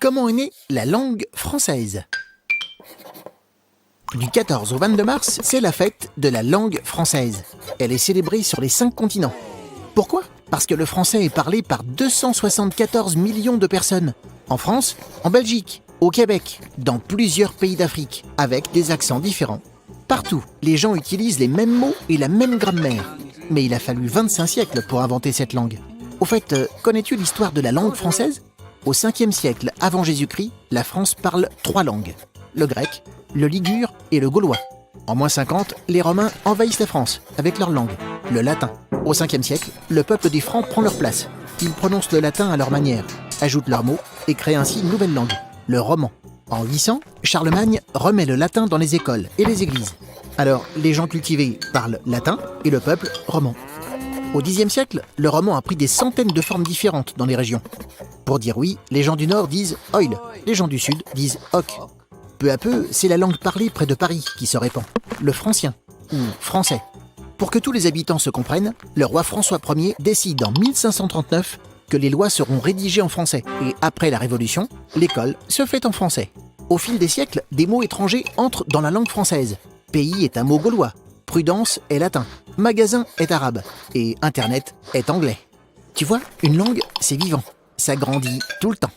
Comment est née la langue française? Du 14 au 22 mars, c'est la fête de la langue française. Elle est célébrée sur les 5 continents. Pourquoi? Parce que le français est parlé par 274 millions de personnes. En France, en Belgique, au Québec, dans plusieurs pays d'Afrique, avec des accents différents. Partout, les gens utilisent les mêmes mots et la même grammaire. Mais il a fallu 25 siècles pour inventer cette langue. Au fait, connais-tu l'histoire de la langue française? Au 5e siècle avant Jésus-Christ, la France parle 3 langues. Le grec, le ligure et le gaulois. En moins 50, les Romains envahissent la France avec leur langue, le latin. Au 5e siècle, le peuple des Francs prend leur place. Ils prononcent le latin à leur manière, ajoutent leurs mots et créent ainsi une nouvelle langue, le roman. En 800, Charlemagne remet le latin dans les écoles et les églises. Alors, les gens cultivés parlent latin et le peuple roman. Au Xe siècle, le roman a pris des centaines de formes différentes dans les régions. Pour dire oui, les gens du Nord disent « oil », les gens du Sud disent « hoc ». Peu à peu, c'est la langue parlée près de Paris qui se répand, le francien, ou français. Pour que tous les habitants se comprennent, le roi François Ier décide en 1539 que les lois seront rédigées en français. Et après la Révolution, l'école se fait en français. Au fil des siècles, des mots étrangers entrent dans la langue française. Pays est un mot gaulois, prudence est latin, magasin est arabe, et Internet est anglais. Tu vois, une langue, c'est vivant, ça grandit tout le temps.